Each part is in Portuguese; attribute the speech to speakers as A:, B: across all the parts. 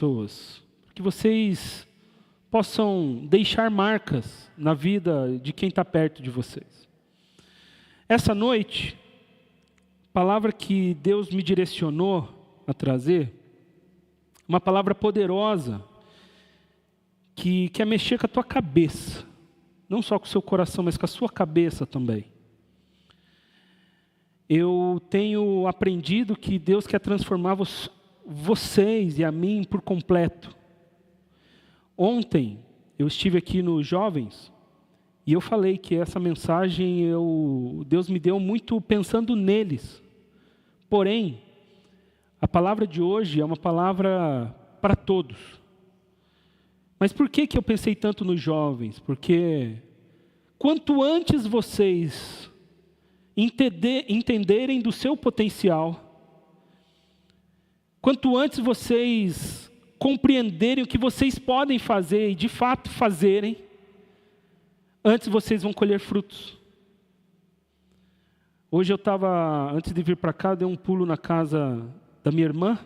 A: pessoas, que vocês possam deixar marcas na vida de quem está perto de vocês. Essa noite, a palavra que Deus me direcionou a trazer, uma palavra poderosa, que quer mexer com a tua cabeça, não só com o seu coração, mas com a sua cabeça também. Eu tenho aprendido que Deus quer transformar vocês e a mim por completo. Ontem, eu estive aqui nos Jovens, e eu falei que essa mensagem, Deus me deu muito pensando neles. Porém, a palavra de hoje é uma palavra para todos. Mas por que eu pensei tanto nos jovens? Porque quanto antes vocês entenderem do seu potencial, quanto antes vocês compreenderem o que vocês podem fazer e de fato fazerem, antes vocês vão colher frutos. Hoje antes de vir para cá, dei um pulo na casa da minha irmã,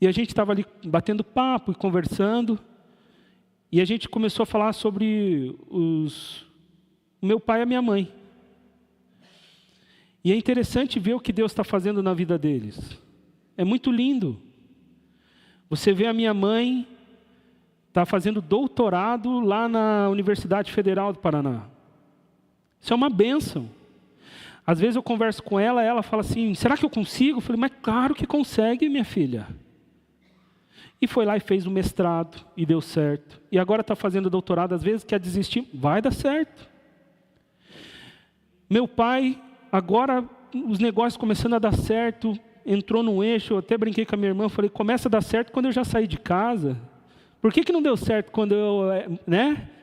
A: e a gente estava ali batendo papo e conversando, e a gente começou a falar sobre o meu pai e a minha mãe. E é interessante ver o que Deus está fazendo na vida deles. É muito lindo. Você vê a minha mãe, está fazendo doutorado lá na Universidade Federal do Paraná. Isso é uma bênção. Às vezes eu converso com ela, ela fala assim, será que eu consigo? Eu falei, mas claro que consegue, minha filha. E foi lá e fez o mestrado, e deu certo. E agora está fazendo doutorado, às vezes quer desistir, vai dar certo. Meu pai, agora os negócios começando a dar certo, entrou num eixo, eu até brinquei com a minha irmã, falei, começa a dar certo quando eu já saí de casa. Por que não deu certo quando eu,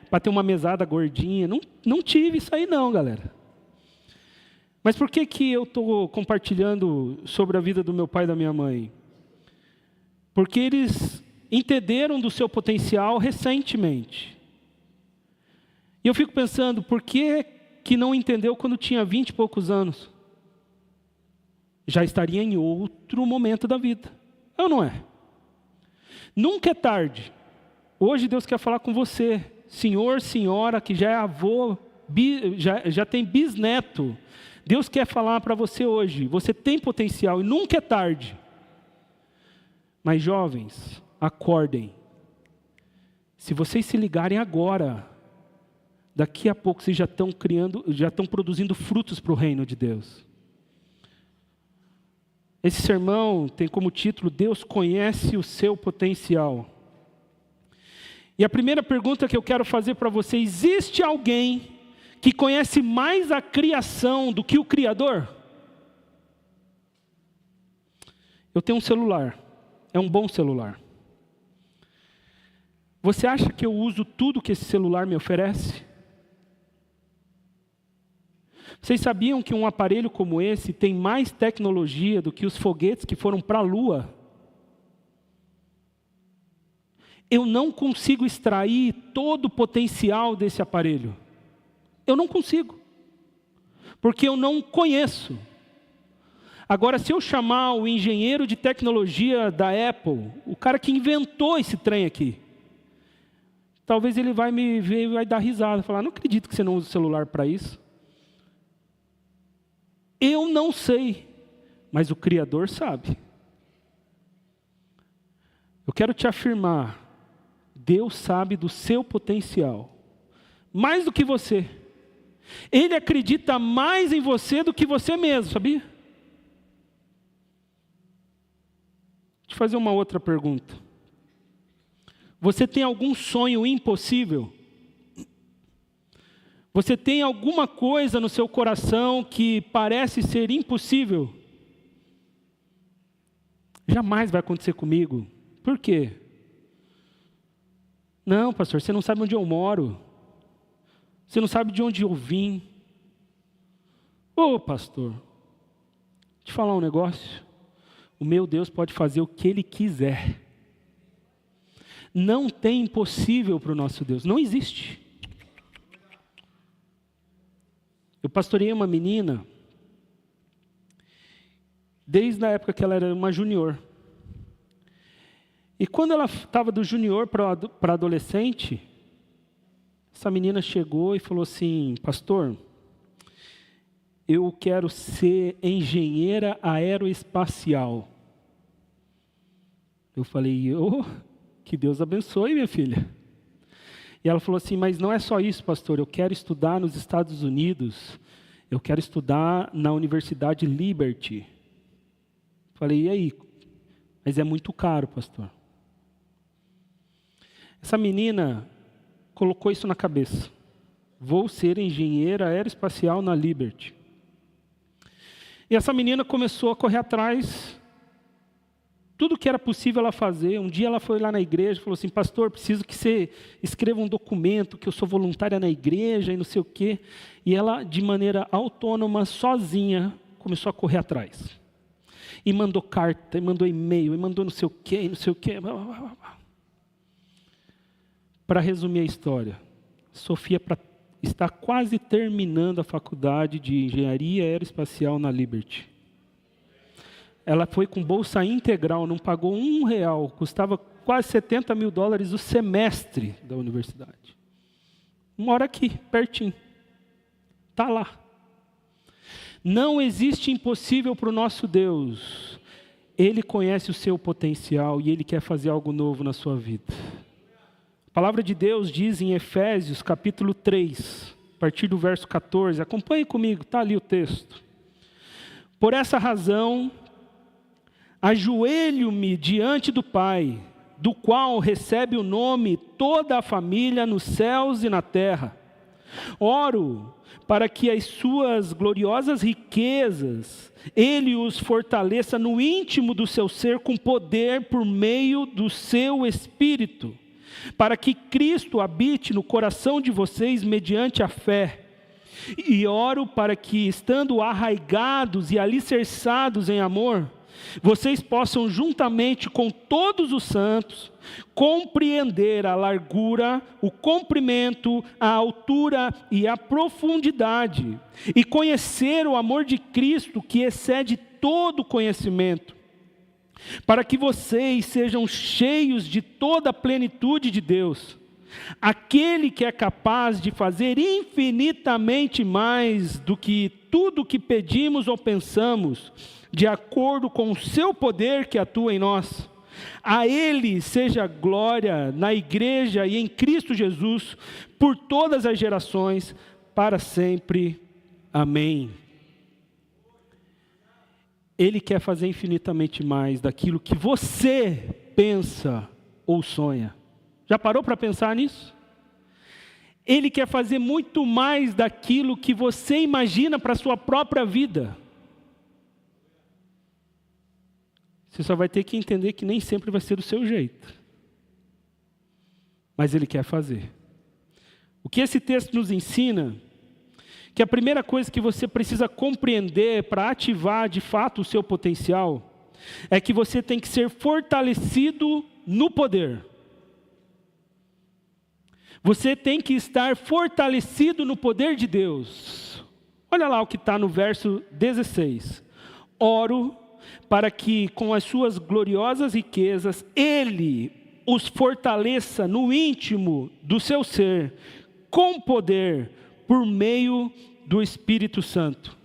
A: para ter uma mesada gordinha? Não tive isso aí não, galera. Mas por que eu estou compartilhando sobre a vida do meu pai e da minha mãe? Porque eles entenderam do seu potencial recentemente. E eu fico pensando, por que não entendeu quando tinha 20 e poucos anos? Já estaria em outro momento da vida. É ou não é? Nunca é tarde. Hoje Deus quer falar com você, senhor, senhora, que já é avô, já tem bisneto. Deus quer falar para você hoje, você tem potencial e nunca é tarde. Mas jovens, acordem. Se vocês se ligarem agora, daqui a pouco vocês já estão produzindo frutos para o reino de Deus. Esse sermão tem como título, Deus conhece o seu potencial. E a primeira pergunta que eu quero fazer para você, existe alguém que conhece mais a criação do que o Criador? Eu tenho um celular, é um bom celular. Você acha que eu uso tudo que esse celular me oferece? Vocês sabiam que um aparelho como esse tem mais tecnologia do que os foguetes que foram para a Lua? Eu não consigo extrair todo o potencial desse aparelho. Eu não consigo. Porque eu não conheço. Agora, se eu chamar o engenheiro de tecnologia da Apple, o cara que inventou esse trem aqui, talvez ele vai me ver e vai dar risada, falar, não acredito que você não usa o celular para isso. Eu não sei, mas o Criador sabe. Eu quero te afirmar, Deus sabe do seu potencial, mais do que você. Ele acredita mais em você do que você mesmo, sabia? Deixa eu fazer uma outra pergunta. Você tem algum sonho impossível? Você tem alguma coisa no seu coração que parece ser impossível? Jamais vai acontecer comigo. Por quê? Não, pastor, você não sabe onde eu moro. Você não sabe de onde eu vim. Ô, pastor, te falar um negócio. O meu Deus pode fazer o que Ele quiser. Não tem impossível para o nosso Deus. Não existe. Eu pastoreei uma menina, desde a época que ela era uma junior. E quando ela estava do junior para adolescente, essa menina chegou e falou assim: pastor, eu quero ser engenheira aeroespacial. Eu falei: que Deus abençoe, minha filha. E ela falou assim: mas não é só isso, pastor, eu quero estudar nos Estados Unidos, eu quero estudar na Universidade Liberty. Eu falei: e aí? Mas é muito caro, pastor. Essa menina colocou isso na cabeça: vou ser engenheira aeroespacial na Liberty. E essa menina começou a correr atrás, tudo que era possível ela fazer. Um dia ela foi lá na igreja e falou assim: pastor, preciso que você escreva um documento, que eu sou voluntária na igreja e não sei o quê. E ela, de maneira autônoma, sozinha, começou a correr atrás. E mandou carta, e mandou e-mail, e mandou não sei o quê, e não sei o quê. Para resumir a história, Sofia está quase terminando a faculdade de Engenharia Aeroespacial na Liberty. Ela foi com bolsa integral, não pagou R$1, custava quase $70 mil o semestre da universidade. Mora aqui, pertinho. Está lá. Não existe impossível para o nosso Deus. Ele conhece o seu potencial e Ele quer fazer algo novo na sua vida. A palavra de Deus diz em Efésios capítulo 3, a partir do verso 14, acompanhe comigo, está ali o texto. Por essa razão, ajoelho-me diante do Pai, do qual recebe o nome toda a família nos céus e na terra. Oro para que as suas gloriosas riquezas, Ele os fortaleça no íntimo do seu ser com poder por meio do seu Espírito, para que Cristo habite no coração de vocês mediante a fé. E oro para que, estando arraigados e alicerçados em amor, vocês possam, juntamente com todos os santos, compreender a largura, o comprimento, a altura e a profundidade, e conhecer o amor de Cristo que excede todo conhecimento, para que vocês sejam cheios de toda a plenitude de Deus, aquele que é capaz de fazer infinitamente mais do que tudo que pedimos ou pensamos, de acordo com o seu poder que atua em nós. A Ele seja glória na igreja e em Cristo Jesus, por todas as gerações, para sempre. Amém. Ele quer fazer infinitamente mais daquilo que você pensa ou sonha. Já parou para pensar nisso? Ele quer fazer muito mais daquilo que você imagina para a sua própria vida. Você só vai ter que entender que nem sempre vai ser do seu jeito. Mas Ele quer fazer. O que esse texto nos ensina, que a primeira coisa que você precisa compreender para ativar de fato o seu potencial, é que você tem que ser fortalecido no poder. Você tem que estar fortalecido no poder de Deus. Olha lá o que está no verso 16. Oro para que com as suas gloriosas riquezas, Ele os fortaleça no íntimo do seu ser, com poder, por meio do Espírito Santo.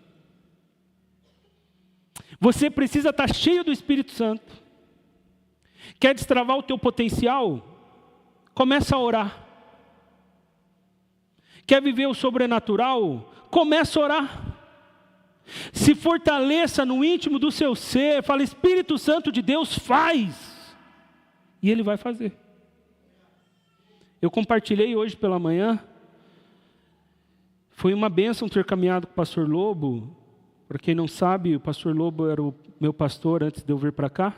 A: Você precisa estar cheio do Espírito Santo. Quer destravar o teu potencial? Começa a orar. Quer viver o sobrenatural? Começa a orar. Se fortaleça no íntimo do seu ser, fala: Espírito Santo de Deus, faz. E Ele vai fazer. Eu compartilhei hoje pela manhã. Foi uma bênção ter caminhado com o pastor Lobo. Para quem não sabe, o pastor Lobo era o meu pastor antes de eu vir para cá.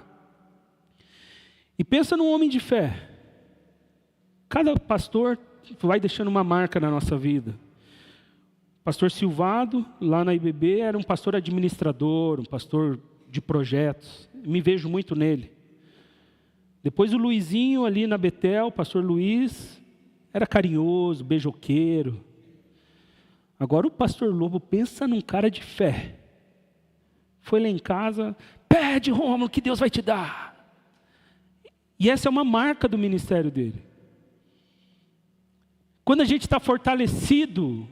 A: E pensa num homem de fé. Cada pastor vai deixando uma marca na nossa vida. Pastor Silvado, lá na IBB, era um pastor administrador, um pastor de projetos. Me vejo muito nele. Depois o Luizinho, ali na Betel, o pastor Luiz, era carinhoso, beijoqueiro. Agora o pastor Lobo, pensa num cara de fé. Foi lá em casa: pede, Rômulo, que Deus vai te dar. E essa é uma marca do ministério dele. Quando a gente está fortalecido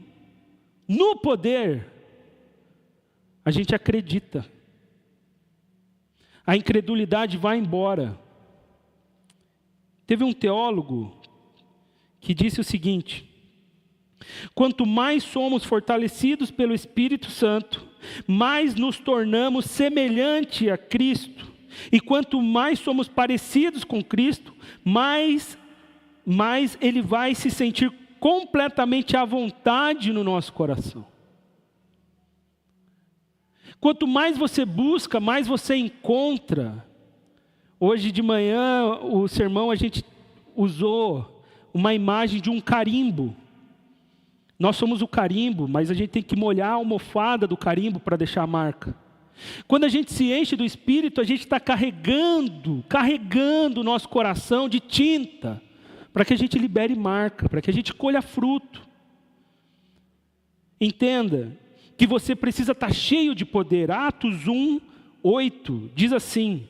A: no poder, a gente acredita. A incredulidade vai embora. Teve um teólogo que disse o seguinte: quanto mais somos fortalecidos pelo Espírito Santo, mais nos tornamos semelhante a Cristo. E quanto mais somos parecidos com Cristo, mais Ele vai se sentir completamente à vontade no nosso coração. Quanto mais você busca, mais você encontra. Hoje de manhã, o sermão, a gente usou uma imagem de um carimbo. Nós somos o carimbo, mas a gente tem que molhar a almofada do carimbo para deixar a marca. Quando a gente se enche do Espírito, a gente está carregando o nosso coração de tinta, para que a gente libere marca, para que a gente colha fruto. Entenda que você precisa estar cheio de poder. Atos 1:8 diz assim: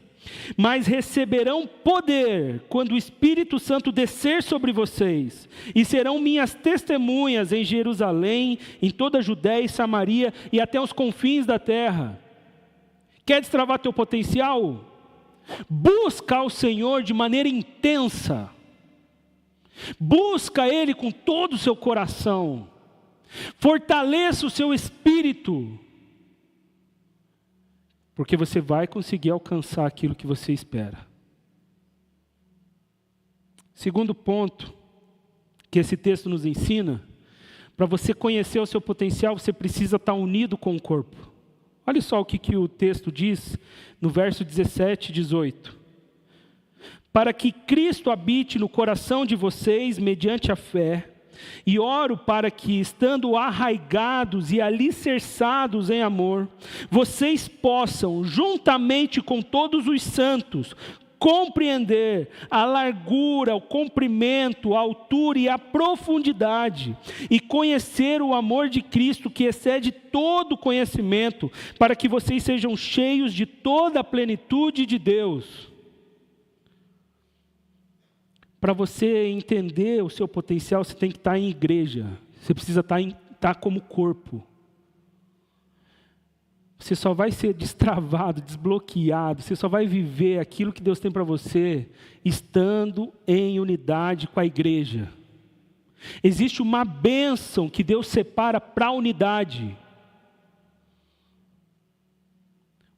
A: mas receberão poder quando o Espírito Santo descer sobre vocês, e serão minhas testemunhas em Jerusalém, em toda a Judéia e Samaria e até os confins da terra. Quer destravar teu potencial? Busca ao Senhor de maneira intensa. Busca Ele com todo o seu coração. Fortaleça o seu espírito, porque você vai conseguir alcançar aquilo que você espera. Segundo ponto que esse texto nos ensina: para você conhecer o seu potencial, você precisa estar unido com o corpo. Olha só o que o texto diz no verso 17 e 18. Para que Cristo habite no coração de vocês mediante a fé, e oro para que, estando arraigados e alicerçados em amor, vocês possam, juntamente com todos os santos, compreender a largura, o comprimento, a altura e a profundidade, e conhecer o amor de Cristo que excede todo conhecimento, para que vocês sejam cheios de toda a plenitude de Deus. Para você entender o seu potencial, você tem que estar em igreja. Você precisa estar como corpo. Você só vai ser destravado, desbloqueado. Você só vai viver aquilo que Deus tem para você estando em unidade com a igreja. Existe uma bênção que Deus separa para a unidade.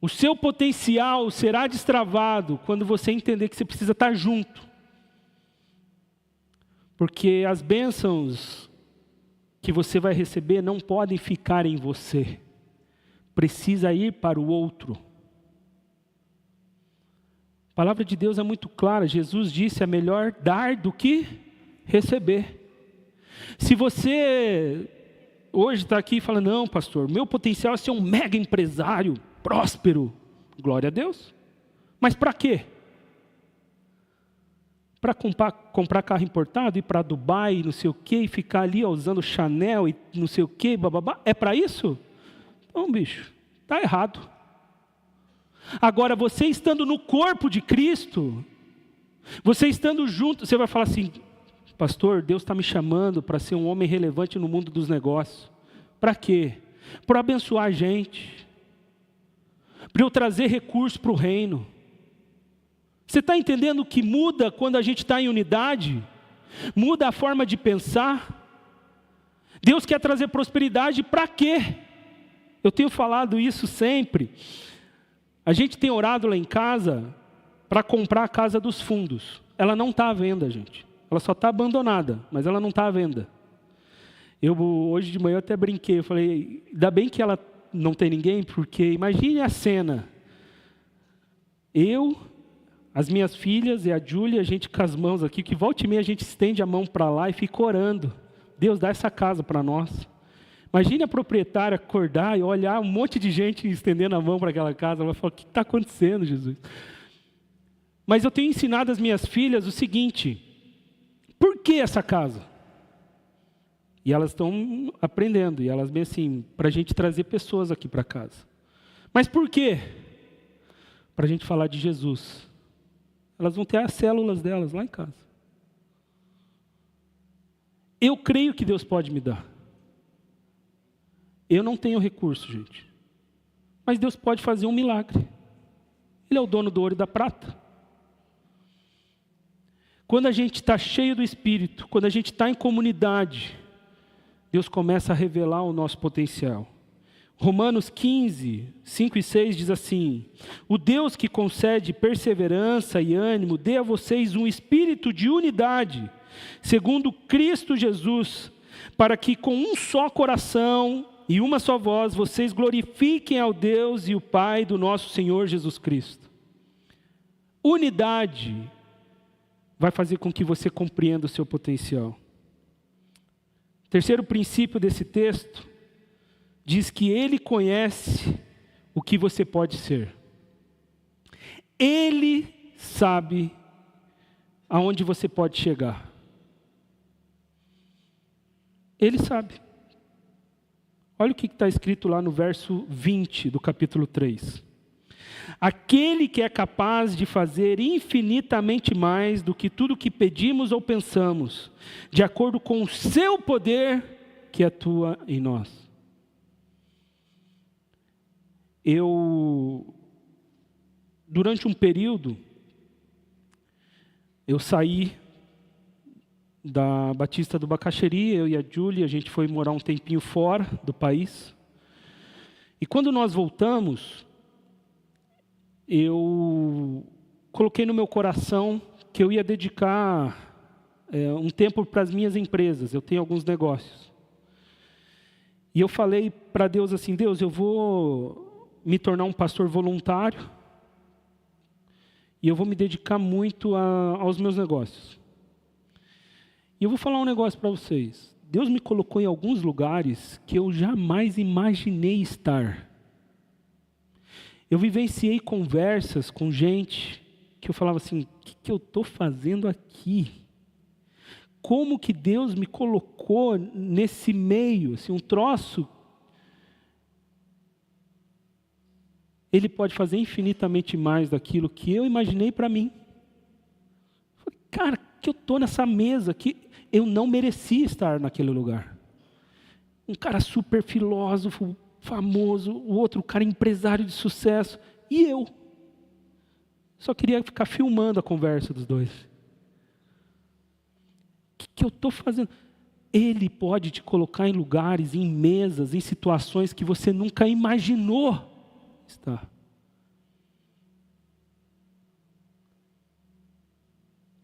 A: O seu potencial será destravado quando você entender que você precisa estar junto. Porque as bênçãos que você vai receber não podem ficar em você. Precisa ir para o outro. A palavra de Deus é muito clara. Jesus disse: é melhor dar do que receber. Se você hoje está aqui e fala: não, pastor, meu potencial é ser um mega empresário, próspero. Glória a Deus. Mas para quê? Para comprar carro importado, ir para Dubai, não sei o quê, e ficar ali usando Chanel e não sei o quê, bababá. É para isso? Não, bicho, está errado. Agora, você estando no corpo de Cristo, você estando junto, você vai falar assim: pastor, Deus está me chamando para ser um homem relevante no mundo dos negócios. Para quê? Para abençoar a gente, para eu trazer recursos para o reino. Você está entendendo o que muda quando a gente está em unidade? Muda a forma de pensar. Deus quer trazer prosperidade para quê? Eu tenho falado isso sempre. A gente tem orado lá em casa para comprar a casa dos fundos. Ela não está à venda, gente. Ela só está abandonada, mas ela não está à venda. Hoje de manhã eu até brinquei, eu falei: ainda bem que ela não tem ninguém, porque imagine a cena. As minhas filhas e a Júlia, a gente com as mãos aqui, que volta e meia a gente estende a mão para lá e fica orando. Deus, dá essa casa para nós. Imagine a proprietária acordar e olhar um monte de gente estendendo a mão para aquela casa. Ela vai falar: o que está acontecendo, Jesus? Mas eu tenho ensinado às minhas filhas o seguinte: por que essa casa? E elas estão aprendendo, e elas bem assim, para a gente trazer pessoas aqui para casa. Mas por quê? Para a gente falar de Jesus. Elas vão ter as células delas lá em casa. Eu creio que Deus pode me dar. Eu não tenho recurso, gente. Mas Deus pode fazer um milagre. Ele é o dono do ouro e da prata. Quando a gente está cheio do Espírito, quando a gente está em comunidade, Deus começa a revelar o nosso potencial. Romanos 15, 5 e 6 diz assim: o Deus que concede perseverança e ânimo, dê a vocês um espírito de unidade, segundo Cristo Jesus, para que com um só coração e uma só voz, vocês glorifiquem ao Deus e o Pai do nosso Senhor Jesus Cristo. Unidade vai fazer com que você compreenda o seu potencial. Terceiro princípio desse texto, diz que Ele conhece o que você pode ser. Ele sabe aonde você pode chegar. Ele sabe. Olha o que está escrito lá no verso 20 do capítulo 3. Aquele que é capaz de fazer infinitamente mais do que tudo que pedimos ou pensamos, de acordo com o seu poder que atua em nós. Durante um período, eu saí da Batista do Bacaxeri, eu e a Júlia, a gente foi morar um tempinho fora do país. E quando nós voltamos, eu coloquei no meu coração que eu ia dedicar um tempo para as minhas empresas. Eu tenho alguns negócios. E eu falei para Deus assim: Deus, eu vou me tornar um pastor voluntário e eu vou me dedicar muito aos meus negócios. E eu vou falar um negócio para vocês. Deus me colocou em alguns lugares que eu jamais imaginei estar. Eu vivenciei conversas com gente que eu falava assim: o que eu estou fazendo aqui? Como que Deus me colocou nesse meio? Assim, um troço. Ele pode fazer infinitamente mais daquilo que eu imaginei para mim. Eu falei, cara, que eu estou nessa mesa aqui, eu não merecia estar naquele lugar. Um cara super filósofo, famoso, o outro cara empresário de sucesso, e eu só queria ficar filmando a conversa dos dois. O que eu estou fazendo? Ele pode te colocar em lugares, em mesas, em situações que você nunca imaginou estar.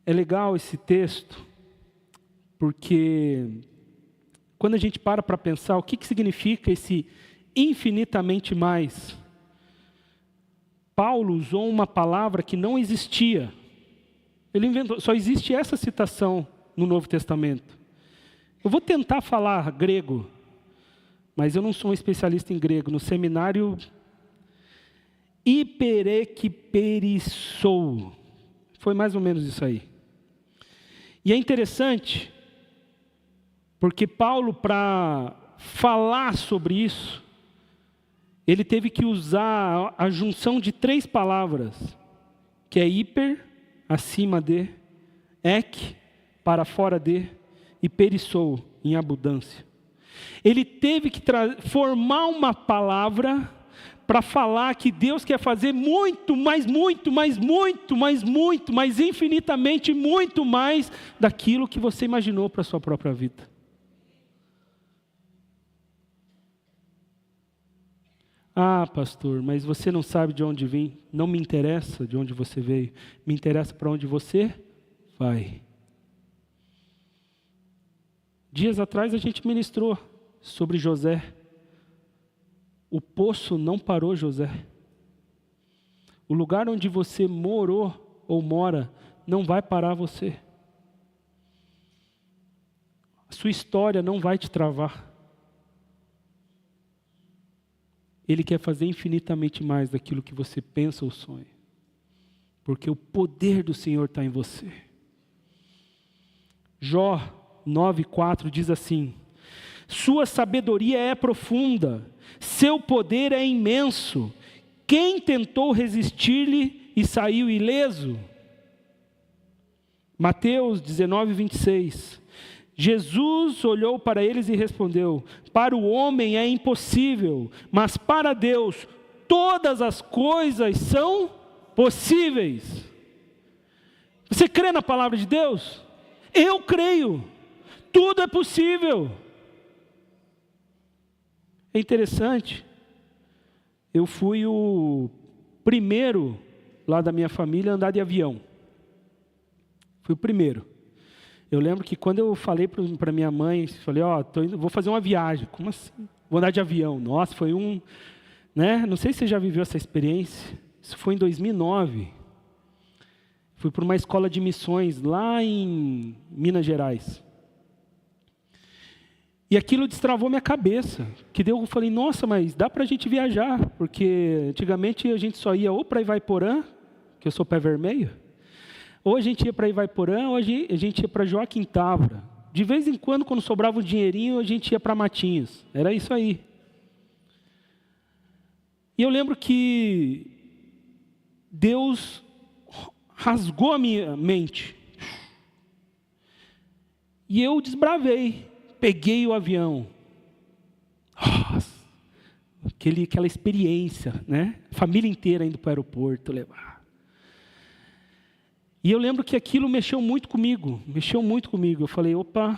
A: É legal esse texto, porque quando a gente para pensar o que significa esse infinitamente mais, Paulo usou uma palavra que não existia. Ele inventou, só existe essa citação no Novo Testamento. Eu vou tentar falar grego, mas eu não sou um especialista em grego. No seminário, hiperekperissou. Foi mais ou menos isso aí. E é interessante, porque Paulo, para falar sobre isso, ele teve que usar a junção de 3 palavras, que é hiper, acima de, ek, para fora de, e perissou, em abundância. Ele teve que formar uma palavra para falar que Deus quer fazer muito, mais, infinitamente muito mais daquilo que você imaginou para a sua própria vida. Ah, pastor, mas você não sabe de onde vim. Não me interessa de onde você veio. Me interessa para onde você vai. Dias atrás a gente ministrou sobre José. O poço não parou José. O lugar onde você morou ou mora não vai parar você. A sua história não vai te travar. Ele quer fazer infinitamente mais daquilo que você pensa ou sonha. Porque o poder do Senhor está em você. Jó 9:4 diz assim: sua sabedoria é profunda, seu poder é imenso. Quem tentou resistir-lhe e saiu ileso? Mateus 19, 26. Jesus olhou para eles e respondeu: para o homem é impossível, mas para Deus todas as coisas são possíveis. Você crê na palavra de Deus? Eu creio. Tudo é possível. É interessante. Eu fui o primeiro lá da minha família a andar de avião. Fui o primeiro. Eu lembro que quando eu falei para minha mãe, falei, vou fazer uma viagem. Como assim? Vou andar de avião. Nossa, foi né? Não sei se você já viveu essa experiência. Isso foi em 2009. Fui para uma escola de missões lá em Minas Gerais. E aquilo destravou minha cabeça. Eu falei, nossa, mas dá para a gente viajar. Porque antigamente a gente só ia ou para Ivaiporã, que eu sou pé vermelho, ou a gente ia para Ivaiporã, ou a gente ia para Joaquim Távora. De vez em quando, quando sobrava um dinheirinho, a gente ia para Matinhos. Era isso aí. E eu lembro que Deus rasgou a minha mente. E eu desbravei. Peguei o avião. Nossa, aquela experiência, né? Família inteira indo para o aeroporto levar. E eu lembro que aquilo mexeu muito comigo. Eu falei, opa,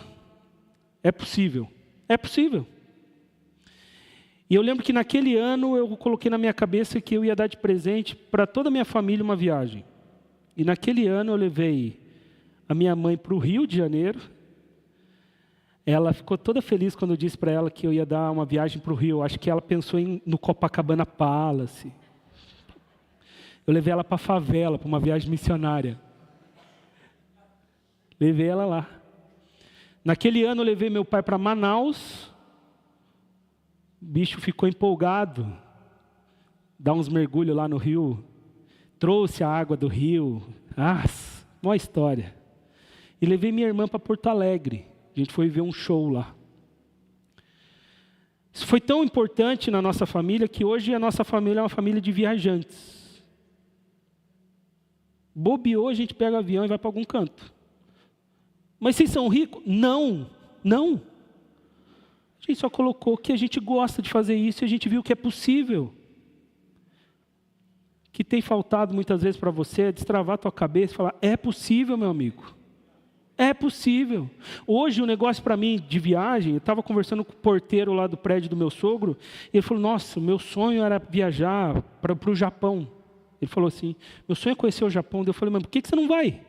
A: é possível. É possível. E eu lembro que naquele ano eu coloquei na minha cabeça que eu ia dar de presente para toda a minha família uma viagem. E naquele ano eu levei a minha mãe para o Rio de Janeiro. Ela ficou toda feliz quando eu disse para ela que eu ia dar uma viagem para o Rio. Acho que ela pensou no Copacabana Palace. Eu levei ela para a favela, para uma viagem missionária. Levei ela lá. Naquele ano eu levei meu pai para Manaus. O bicho ficou empolgado. Dar uns mergulhos lá no rio. Trouxe a água do rio. Boa história. E levei minha irmã para Porto Alegre. A gente foi ver um show lá. Isso foi tão importante na nossa família que hoje a nossa família é uma família de viajantes. Bobeou, a gente pega o avião e vai para algum canto. Mas vocês são ricos? Não. A gente só colocou que a gente gosta de fazer isso e a gente viu que é possível. O que tem faltado muitas vezes para você é destravar a tua cabeça e falar, é possível, meu amigo. É possível. Hoje o negócio para mim de viagem, eu estava conversando com o porteiro lá do prédio do meu sogro, e ele falou, nossa, o meu sonho era viajar para o Japão. Ele falou assim, meu sonho é conhecer o Japão. Eu falei, mas por que você não vai?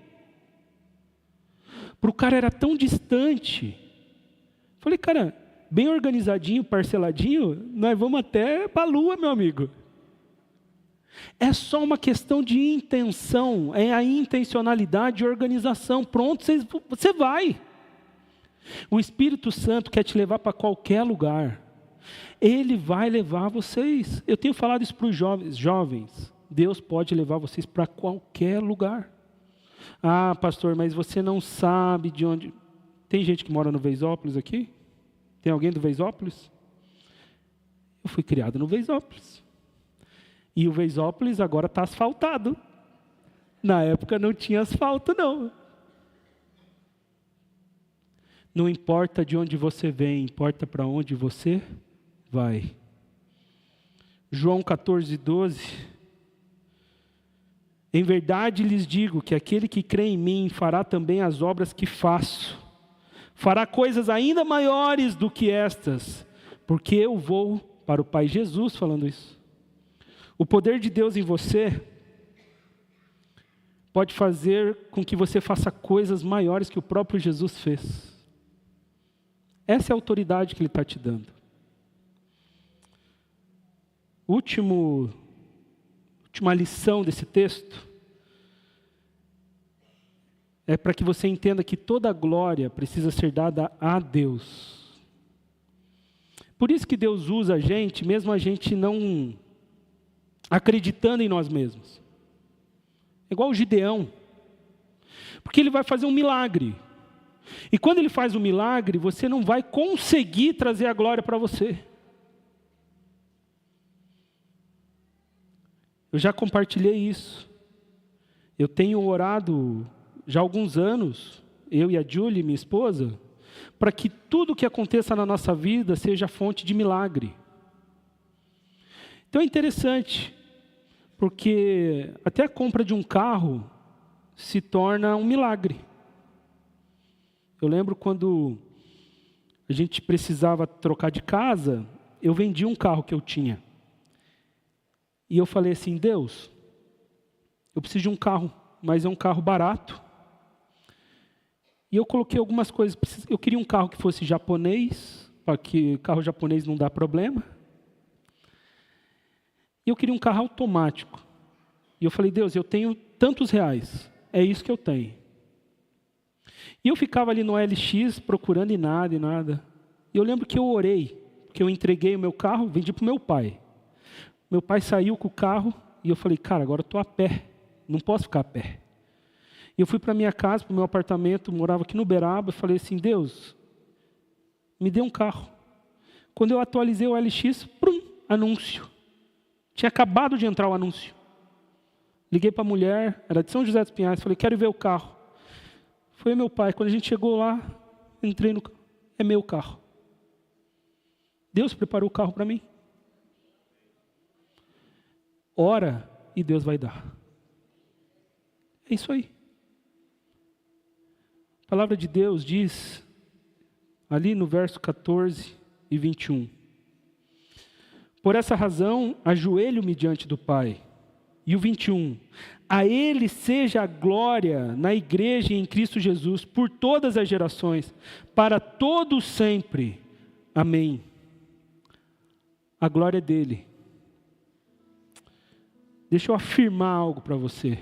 A: Para o cara era tão distante. Eu falei, cara, bem organizadinho, parceladinho, nós vamos até para a Lua, meu amigo. É só uma questão de intenção, é a intencionalidade e organização. Pronto, você vai. O Espírito Santo quer te levar para qualquer lugar. Ele vai levar vocês. Eu tenho falado isso para os jovens. Deus pode levar vocês para qualquer lugar. Ah, pastor, mas você não sabe de onde... Tem gente que mora no Veisópolis aqui? Tem alguém do Veisópolis? Eu fui criado no Veisópolis. E o Veisópolis agora está asfaltado. Na época não tinha asfalto, não. Não importa de onde você vem, importa para onde você vai. João 14, 12. Em verdade lhes digo que aquele que crê em mim fará também as obras que faço. Fará coisas ainda maiores do que estas, porque eu vou para o Pai. Jesus falando isso. O poder de Deus em você pode fazer com que você faça coisas maiores que o próprio Jesus fez. Essa é a autoridade que Ele está te dando. Última lição desse texto é para que você entenda que toda a glória precisa ser dada a Deus. Por isso que Deus usa a gente, mesmo a gente não acreditando em nós mesmos. É igual o Gideão. Porque ele vai fazer um milagre. E quando ele faz um milagre, você não vai conseguir trazer a glória para você. Eu já compartilhei isso. Eu tenho orado já há alguns anos, eu e a Julie, minha esposa, para que tudo que aconteça na nossa vida seja fonte de milagre. Então é interessante, porque até a compra de um carro se torna um milagre. Eu lembro quando a gente precisava trocar de casa, eu vendi um carro que eu tinha. E eu falei assim, Deus, eu preciso de um carro, mas é um carro barato. E eu coloquei algumas coisas, eu queria um carro que fosse japonês, porque carro japonês não dá problema. E eu queria um carro automático. E eu falei, Deus, eu tenho tantos reais, é isso que eu tenho. E eu ficava ali no LX procurando e nada. E eu lembro que eu orei, que eu entreguei o meu carro, vendi para o meu pai. Meu pai saiu com o carro e eu falei, cara, agora eu estou a pé, não posso ficar a pé. E eu fui para minha casa, para o meu apartamento, morava aqui no Uberaba, e falei assim, Deus, me dê um carro. Quando eu atualizei o LX, anúncio. Tinha acabado de entrar o anúncio. Liguei para a mulher, era de São José dos Pinhais, falei, quero ver o carro. Foi meu pai, quando a gente chegou lá, entrei no carro, é meu carro. Deus preparou o carro para mim. Ora e Deus vai dar. É isso aí. A palavra de Deus diz, ali no verso 14 e 21. Por essa razão, ajoelho-me diante do Pai. E o 21. A Ele seja a glória na igreja e em Cristo Jesus, por todas as gerações, para todos sempre. Amém. A glória é dele. Deixa eu afirmar algo para você.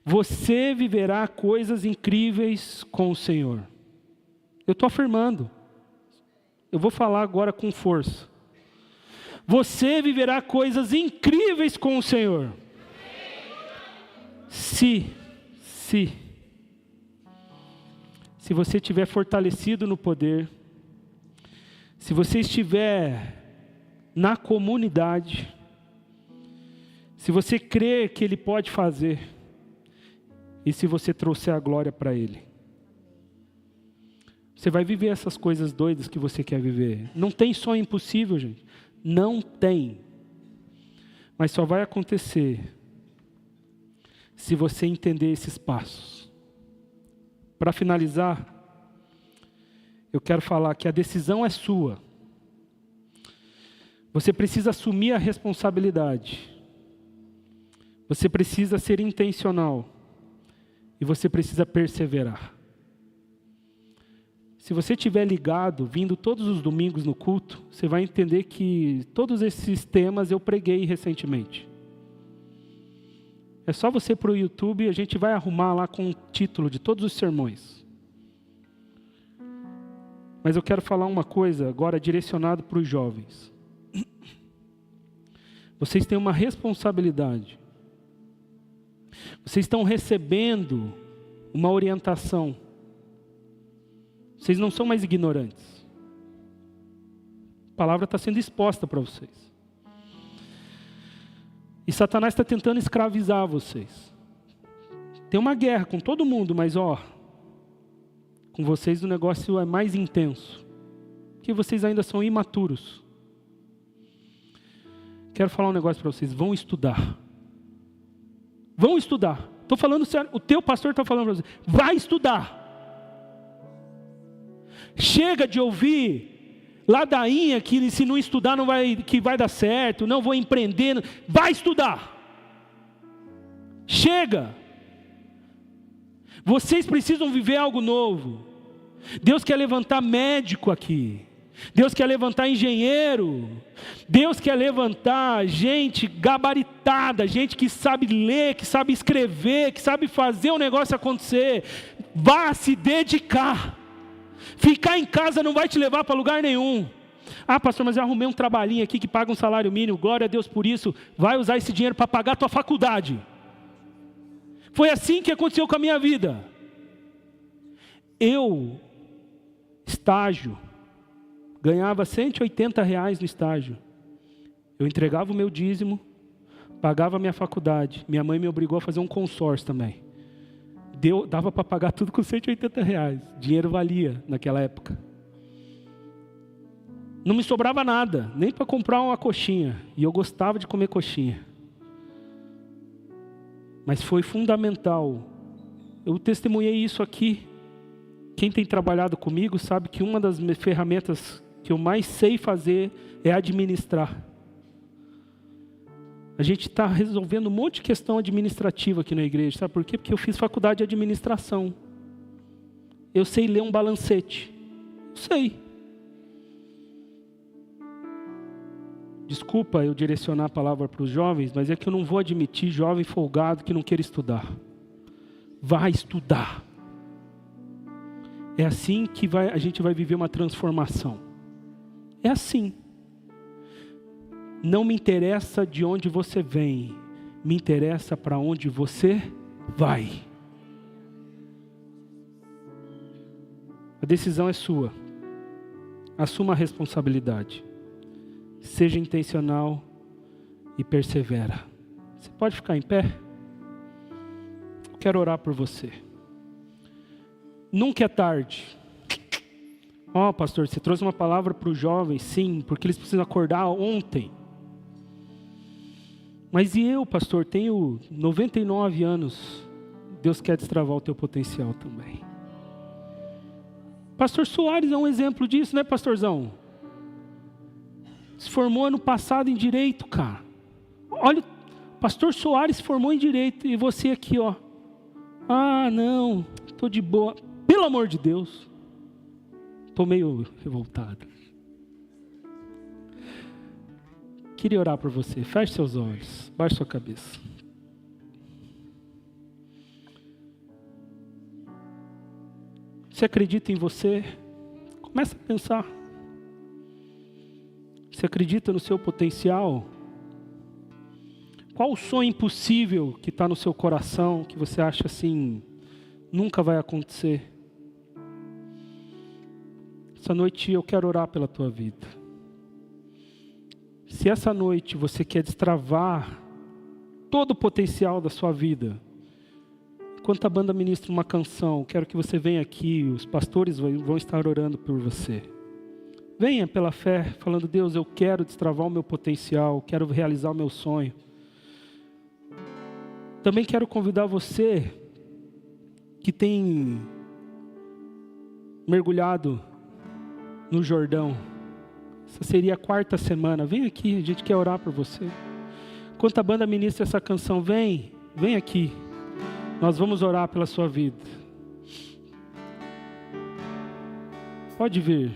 A: Você viverá coisas incríveis com o Senhor. Eu estou afirmando. Eu vou falar agora com força. Você viverá coisas incríveis com o Senhor. Se você estiver fortalecido no poder, se você estiver na comunidade, se você crer que Ele pode fazer, e se você trouxer a glória para Ele, você vai viver essas coisas doidas que você quer viver. Não tem sonho impossível, gente. Não tem. Mas só vai acontecer se você entender esses passos. Para finalizar, eu quero falar que a decisão é sua. Você precisa assumir a responsabilidade. Você precisa ser intencional. E você precisa perseverar. Se você estiver ligado, vindo todos os domingos no culto, você vai entender que todos esses temas eu preguei recentemente. É só você ir para o YouTube e a gente vai arrumar lá com o título de todos os sermões. Mas eu quero falar uma coisa agora direcionado para os jovens. Vocês têm uma responsabilidade. Vocês estão recebendo uma orientação. Vocês não são mais ignorantes. A palavra está sendo exposta para vocês. E Satanás está tentando escravizar vocês. Tem uma guerra com todo mundo, mas com vocês o negócio é mais intenso. Porque vocês ainda são imaturos. Quero falar um negócio para vocês. Vão estudar. Vão estudar. Estou falando sério. O teu pastor está falando para você. Vai estudar. Chega de ouvir ladainha que se não estudar não vai, que vai dar certo, não vou empreender. Vai estudar. Chega. Vocês precisam viver algo novo. Deus quer levantar médico aqui. Deus quer levantar engenheiro. Deus quer levantar gente gabaritada, gente que sabe ler, que sabe escrever, que sabe fazer o negócio acontecer. Vá se dedicar. Ficar em casa não vai te levar para lugar nenhum. Ah, pastor, mas eu arrumei um trabalhinho aqui que paga um salário mínimo, glória a Deus por isso. Vai usar esse dinheiro para pagar a tua faculdade. Foi assim que aconteceu com a minha vida. Eu, estágio, ganhava R$180 no estágio. Eu entregava o meu dízimo, pagava a minha faculdade. Minha mãe me obrigou a fazer um consórcio também. dava para pagar tudo com R$180. Dinheiro valia naquela época. Não me sobrava nada, nem para comprar uma coxinha. E eu gostava de comer coxinha. Mas foi fundamental. Eu testemunhei isso aqui. Quem tem trabalhado comigo sabe que uma das ferramentas que eu mais sei fazer é administrar. A gente está resolvendo um monte de questão administrativa aqui na igreja. Sabe por quê? Porque eu fiz faculdade de administração. Eu sei ler um balancete. Eu sei. Desculpa eu direcionar a palavra para os jovens, mas é que eu não vou admitir jovem folgado que não queira estudar. Vai estudar. É assim que a gente vai viver uma transformação. É assim. Não me interessa de onde você vem, me interessa para onde você vai. A decisão é sua. Assuma a responsabilidade. Seja intencional e persevera. Você pode ficar em pé? Eu quero orar por você. Nunca é tarde. Pastor, você trouxe uma palavra para os jovens? Sim, porque eles precisam acordar ontem. Mas e eu, pastor, tenho 99 anos. Deus quer destravar o teu potencial também. Pastor Soares é um exemplo disso, né, pastorzão? Se formou ano passado em Direito, cara. Olha, pastor Soares se formou em Direito. E você aqui, ó. Não, estou de boa. Pelo amor de Deus. Estou meio revoltado. Queria orar por você. Feche seus olhos. Baixe sua cabeça. Você acredita em você? Começa a pensar. Você acredita no seu potencial? Qual o sonho impossível que está no seu coração, que você acha assim, nunca vai acontecer? Essa noite eu quero orar pela tua vida. Se essa noite você quer destravar todo o potencial da sua vida, enquanto a banda ministra uma canção, quero que você venha aqui, os pastores vão estar orando por você. Venha pela fé, falando: Deus, eu quero destravar o meu potencial, quero realizar o meu sonho. Também quero convidar você que tem mergulhado no Jordão. Essa seria a 4ª semana. Vem aqui, a gente quer orar por você. Enquanto a banda ministra essa canção, vem aqui. Nós vamos orar pela sua vida. Pode vir.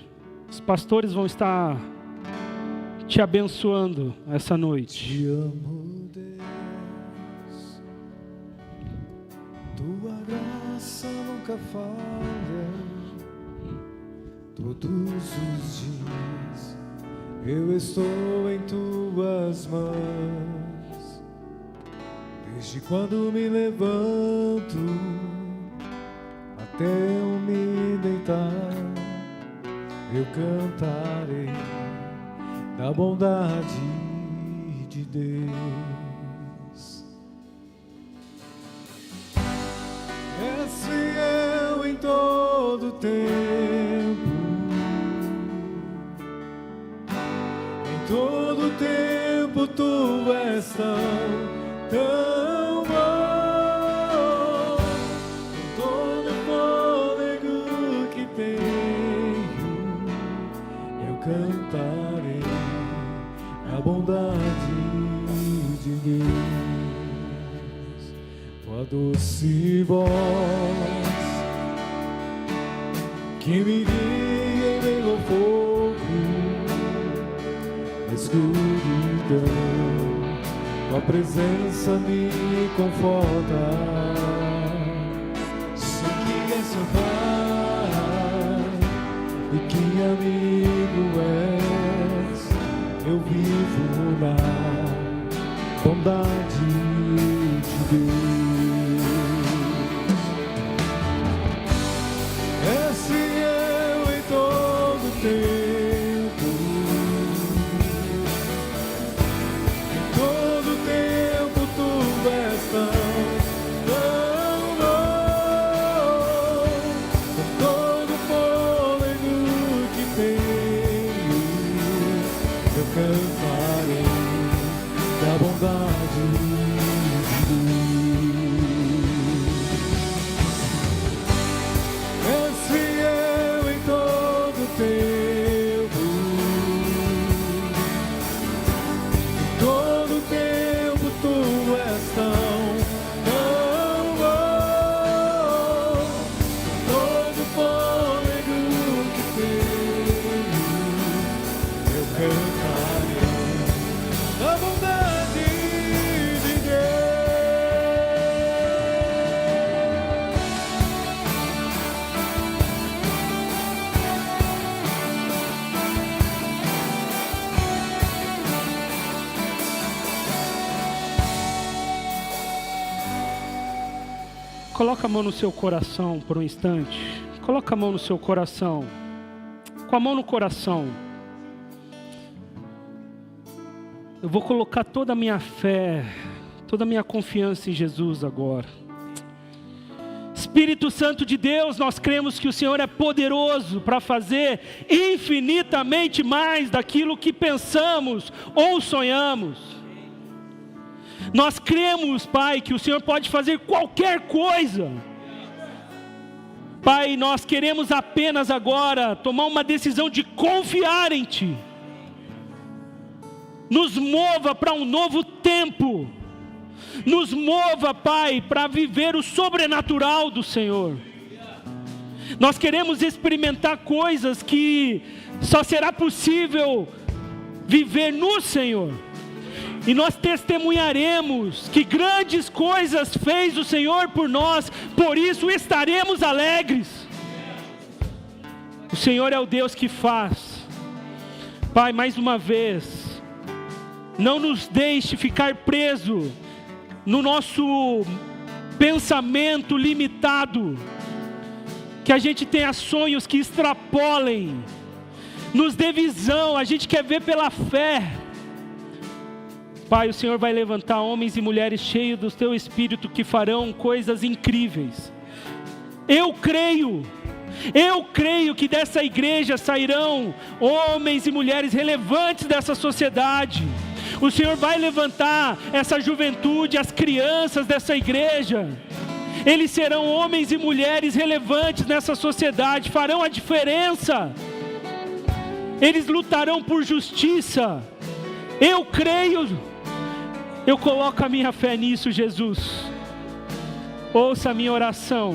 A: Os pastores vão estar te abençoando essa noite.
B: Te amo, Deus. Tua graça nunca falha. Todos os dias eu estou em tuas mãos. Desde quando me levanto até eu me deitar, eu cantarei da bondade de Deus. És fiel em todo tempo, em todo tempo tu és tão bom. Com todo fôlego que tenho, eu cantarei a bondade de Deus. Tua doce voz que me guia em meio ao fogo, na escuridão, tua presença me conforta. Sei que és meu Pai e que amigo és. Eu vivo na bondade de Deus. És fiel em todo tempo, em todo tempo tu és tão bom.
A: Coloca a mão no seu coração por um instante. Coloca a mão no seu coração. Com a mão no coração. Eu vou colocar toda a minha fé, toda a minha confiança em Jesus agora. Espírito Santo de Deus, nós cremos que o Senhor é poderoso para fazer infinitamente mais daquilo que pensamos ou sonhamos. Nós cremos, Pai, que o Senhor pode fazer qualquer coisa. Pai, nós queremos apenas agora tomar uma decisão de confiar em Ti. Nos mova para um novo tempo. Nos mova, Pai, para viver o sobrenatural do Senhor. Nós queremos experimentar coisas que só será possível viver no Senhor. E nós testemunharemos que grandes coisas fez o Senhor por nós, por isso estaremos alegres. O Senhor é o Deus que faz. Pai, mais uma vez, não nos deixe ficar preso no nosso pensamento limitado, que a gente tenha sonhos que extrapolem, nos dê visão, a gente quer ver pela fé. Pai, o Senhor vai levantar homens e mulheres cheios do Teu Espírito que farão coisas incríveis. Eu creio que dessa igreja sairão homens e mulheres relevantes dessa sociedade. O Senhor vai levantar essa juventude, as crianças dessa igreja. Eles serão homens e mulheres relevantes nessa sociedade, farão a diferença. Eles lutarão por justiça. Eu creio, eu coloco a minha fé nisso, Jesus. Ouça a minha oração.